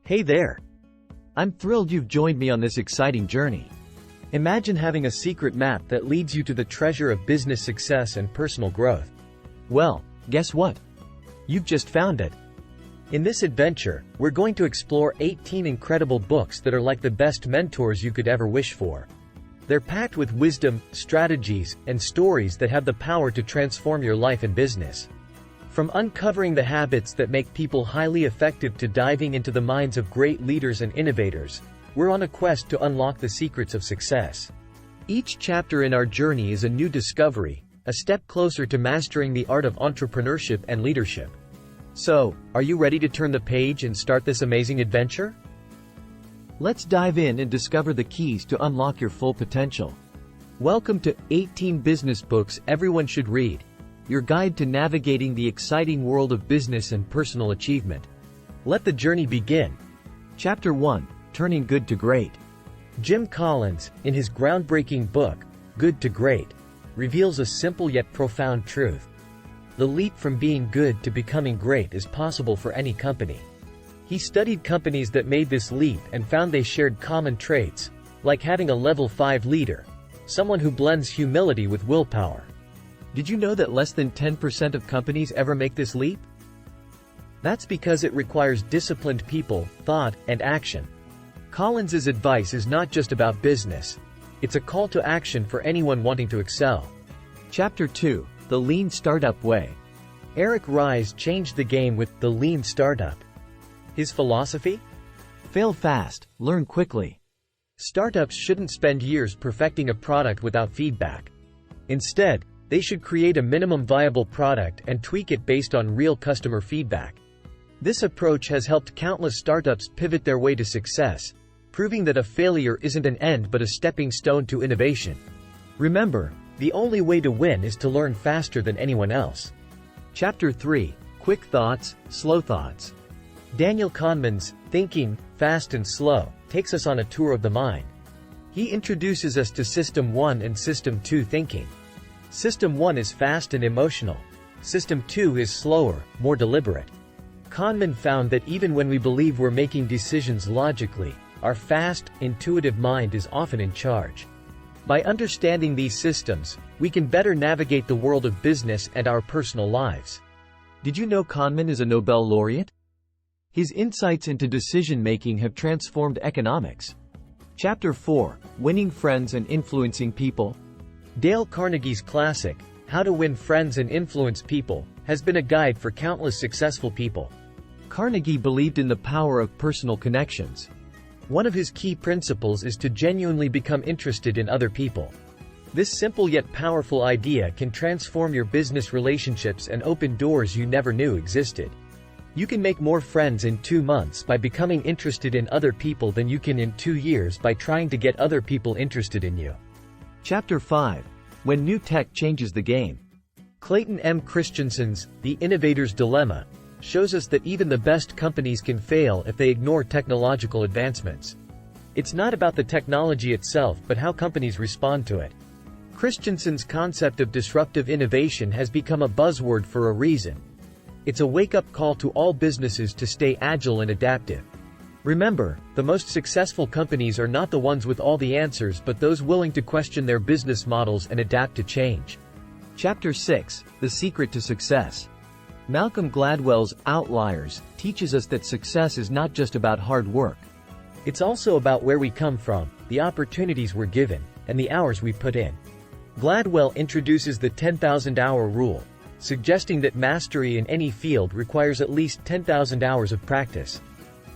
Hey there! I'm thrilled you've joined me on this exciting journey. Imagine having a secret map that leads you to the treasure of business success and personal growth. Well, guess what? You've just found it. In this adventure, we're going to explore 18 incredible books that are like the best mentors you could ever wish for. They're packed with wisdom, strategies, and stories that have the power to transform your life and business. From uncovering the habits that make people highly effective to diving into the minds of great leaders and innovators, we're on a quest to unlock the secrets of success. Each chapter in our journey is a new discovery, a step closer to mastering the art of entrepreneurship and leadership. So, are you ready to turn the page and start this amazing adventure? Let's dive in and discover the keys to unlock your full potential. Welcome to 18 Business Books Everyone Should Read, your guide to navigating the exciting world of business and personal achievement. Let the journey begin. Chapter 1, Turning Good to Great. Jim Collins, in his groundbreaking book, Good to Great, reveals a simple yet profound truth. The leap from being good to becoming great is possible for any company. He studied companies that made this leap and found they shared common traits, like having a level 5 leader, someone who blends humility with willpower. Did you know that less than 10% of companies ever make this leap? That's because it requires disciplined people, thought, and action. Collins's advice is not just about business. It's a call to action for anyone wanting to excel. Chapter 2, The Lean Startup Way. Eric Ries changed the game with The Lean Startup. His philosophy? Fail fast, learn quickly. Startups shouldn't spend years perfecting a product without feedback. Instead, they should create a minimum viable product and tweak it based on real customer feedback. This approach has helped countless startups pivot their way to success, proving that a failure isn't an end but a stepping stone to innovation. Remember, the only way to win is to learn faster than anyone else. Chapter 3, Quick Thoughts, Slow Thoughts. Daniel Kahneman's Thinking, Fast and Slow takes us on a tour of the mind. He introduces us to System 1 and System 2 thinking. System 1 is fast and emotional. System 2 is slower, more deliberate. Kahneman found that even when we believe we're making decisions logically, our fast, intuitive mind is often in charge. By understanding these systems, we can better navigate the world of business and our personal lives. Did you know Kahneman is a Nobel laureate? His insights into decision-making have transformed economics. Chapter 4, Winning Friends and Influencing People. Dale Carnegie's classic, How to Win Friends and Influence People, has been a guide for countless successful people. Carnegie believed in the power of personal connections. One of his key principles is to genuinely become interested in other people. This simple yet powerful idea can transform your business relationships and open doors you never knew existed. You can make more friends in 2 months by becoming interested in other people than you can in 2 years by trying to get other people interested in you. Chapter 5, When New Tech Changes the Game. Clayton M. Christensen's The Innovator's Dilemma shows us that even the best companies can fail if they ignore technological advancements. It's not about the technology itself but how companies respond to it. Christensen's concept of disruptive innovation has become a buzzword for a reason. It's a wake-up call to all businesses to stay agile and adaptive. Remember, the most successful companies are not the ones with all the answers but those willing to question their business models and adapt to change. Chapter 6, The Secret to Success. Malcolm Gladwell's Outliers teaches us that success is not just about hard work. It's also about where we come from, the opportunities we're given, and the hours we put in. Gladwell introduces the 10,000-hour rule, suggesting that mastery in any field requires at least 10,000 hours of practice.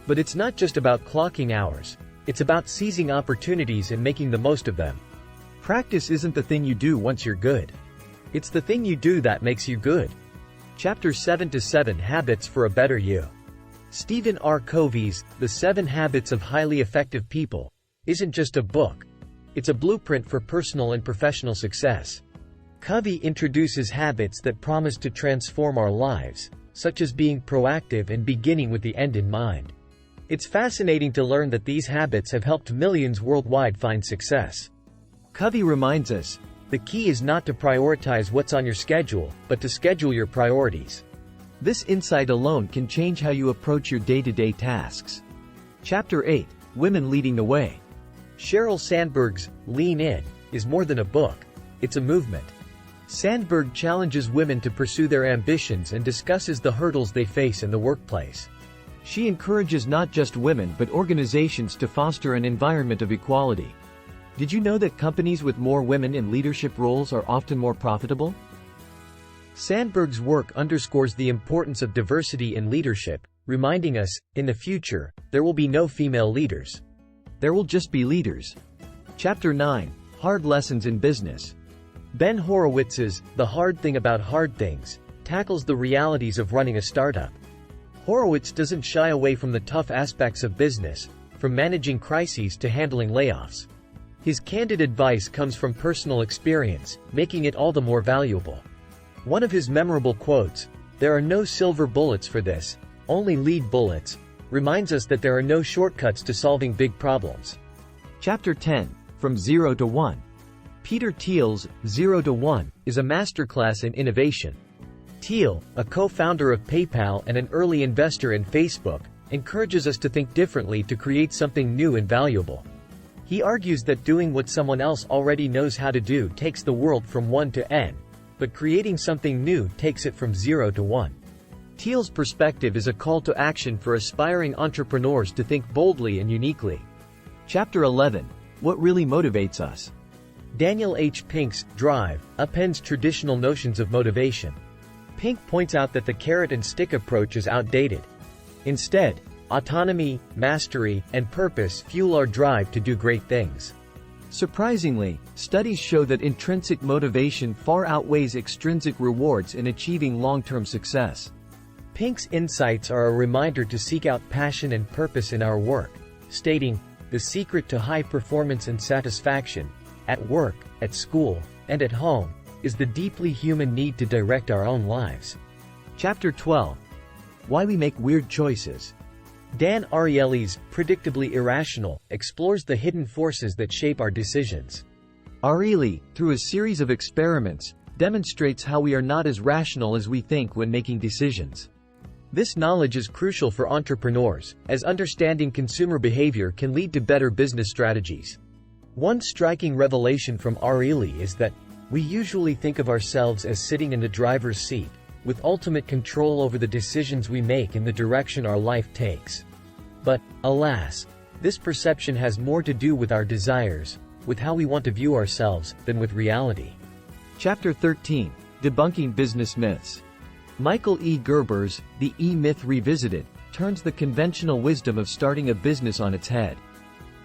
But it's not just about clocking hours. It's about seizing opportunities and making the most of them. Practice isn't the thing you do once you're good. It's the thing you do that makes you good. Chapter 7 to 7 Habits for a Better You. Stephen R. Covey's The 7 Habits of Highly Effective People isn't just a book. It's a blueprint for personal and professional success. Covey introduces habits that promise to transform our lives, such as being proactive and beginning with the end in mind. It's fascinating to learn that these habits have helped millions worldwide find success. Covey reminds us, the key is not to prioritize what's on your schedule, but to schedule your priorities. This insight alone can change how you approach your day-to-day tasks. Chapter 8. Women Leading the Way. Sheryl Sandberg's Lean In is more than a book. It's a movement. Sandberg challenges women to pursue their ambitions and discusses the hurdles they face in the workplace. She encourages not just women but organizations to foster an environment of equality. Did you know that companies with more women in leadership roles are often more profitable? Sandberg's work underscores the importance of diversity in leadership, reminding us, in the future, there will be no female leaders. There will just be leaders. Chapter 9. Hard Lessons in Business. Ben Horowitz's The Hard Thing About Hard Things tackles the realities of running a startup. Horowitz doesn't shy away from the tough aspects of business, from managing crises to handling layoffs. His candid advice comes from personal experience, making it all the more valuable. One of his memorable quotes, "There are no silver bullets for this, only lead bullets," reminds us that there are no shortcuts to solving big problems. Chapter 10. From Zero to One. Peter Thiel's Zero to One is a masterclass in innovation. Thiel, a co-founder of PayPal and an early investor in Facebook, encourages us to think differently to create something new and valuable. He argues that doing what someone else already knows how to do takes the world from 1 to N, but creating something new takes it from 0 to 1. Thiel's perspective is a call to action for aspiring entrepreneurs to think boldly and uniquely. Chapter 11. What really motivates us? Daniel H. Pink's Drive upends traditional notions of motivation. Pink points out that the carrot and stick approach is outdated. Instead, autonomy, mastery, and purpose fuel our drive to do great things. Surprisingly, studies show that intrinsic motivation far outweighs extrinsic rewards in achieving long-term success. Pink's insights are a reminder to seek out passion and purpose in our work, stating, "The secret to high performance and satisfaction, at work, at school, and at home, is the deeply human need to direct our own lives." Chapter 12. Why We Make Weird Choices. Dan Ariely's Predictably Irrational explores the hidden forces that shape our decisions. Ariely, through a series of experiments, demonstrates how we are not as rational as we think when making decisions. This knowledge is crucial for entrepreneurs, as understanding consumer behavior can lead to better business strategies. One striking revelation from Ariely is that we usually think of ourselves as sitting in the driver's seat, with ultimate control over the decisions we make and the direction our life takes. But, alas, this perception has more to do with our desires, with how we want to view ourselves, than with reality. Chapter 13. Debunking Business Myths. Michael E. Gerber's The E-Myth Revisited turns the conventional wisdom of starting a business on its head.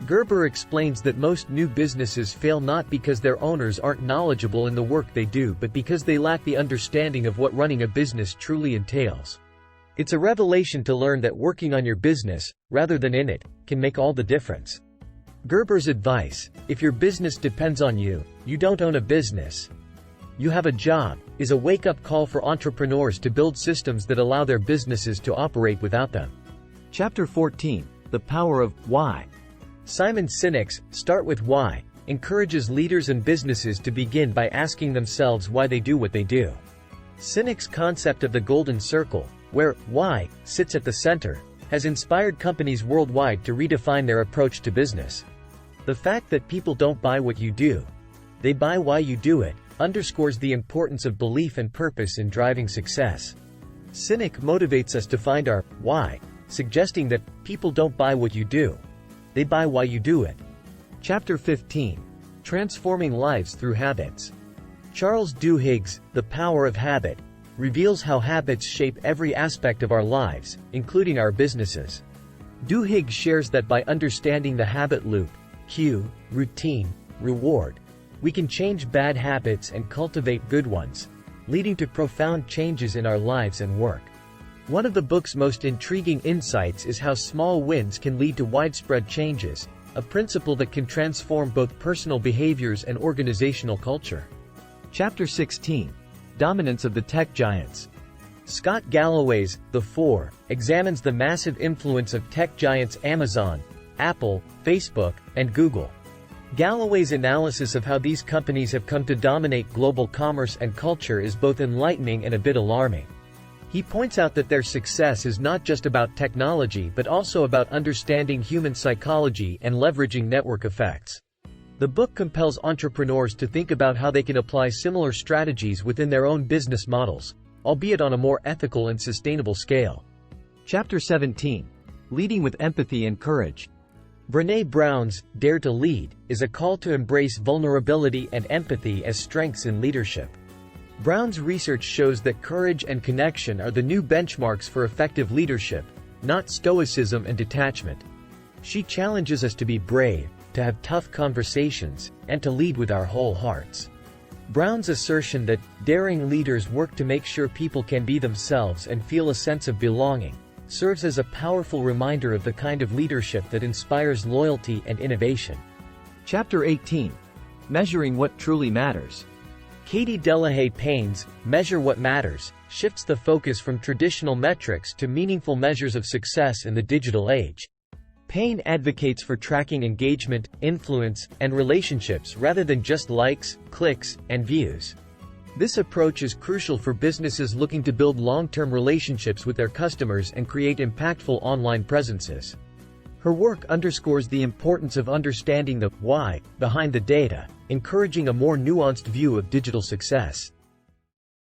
Gerber explains that most new businesses fail not because their owners aren't knowledgeable in the work they do but because they lack the understanding of what running a business truly entails. It's a revelation to learn that working on your business, rather than in it, can make all the difference. Gerber's advice, "If your business depends on you, you don't own a business. You have a job," is a wake-up call for entrepreneurs to build systems that allow their businesses to operate without them. Chapter 14. The Power of Why. Simon Sinek's Start with Why encourages leaders and businesses to begin by asking themselves why they do what they do. Sinek's concept of the golden circle, where why sits at the center, has inspired companies worldwide to redefine their approach to business. The fact that people don't buy what you do, they buy why you do it, underscores the importance of belief and purpose in driving success. Sinek motivates us to find our why, suggesting that people don't buy what you do, they buy why you do it. Chapter 15. Transforming Lives Through Habits. Charles Duhigg's The Power of Habit reveals how habits shape every aspect of our lives, including our businesses. Duhigg shares that by understanding the habit loop, cue, routine, reward, we can change bad habits and cultivate good ones, leading to profound changes in our lives and work. One of the book's most intriguing insights is how small wins can lead to widespread changes, a principle that can transform both personal behaviors and organizational culture. Chapter 16. Dominance of the Tech Giants. Scott Galloway's The Four examines the massive influence of tech giants Amazon, Apple, Facebook, and Google. Galloway's analysis of how these companies have come to dominate global commerce and culture is both enlightening and a bit alarming. He points out that their success is not just about technology but also about understanding human psychology and leveraging network effects. The book compels entrepreneurs to think about how they can apply similar strategies within their own business models, albeit on a more ethical and sustainable scale. Chapter 17. Leading with Empathy and Courage. Brené Brown's Dare to Lead is a call to embrace vulnerability and empathy as strengths in leadership. Brown's research shows that courage and connection are the new benchmarks for effective leadership, not stoicism and detachment. She challenges us to be brave, to have tough conversations, and to lead with our whole hearts. Brown's assertion that daring leaders work to make sure people can be themselves and feel a sense of belonging serves as a powerful reminder of the kind of leadership that inspires loyalty and innovation. Chapter 18. Measuring What Truly Matters. Katie Delahaye Payne's Measure What Matters shifts the focus from traditional metrics to meaningful measures of success in the digital age. Payne advocates for tracking engagement, influence, and relationships rather than just likes, clicks, and views. This approach is crucial for businesses looking to build long-term relationships with their customers and create impactful online presences. Her work underscores the importance of understanding the why behind the data, encouraging a more nuanced view of digital success.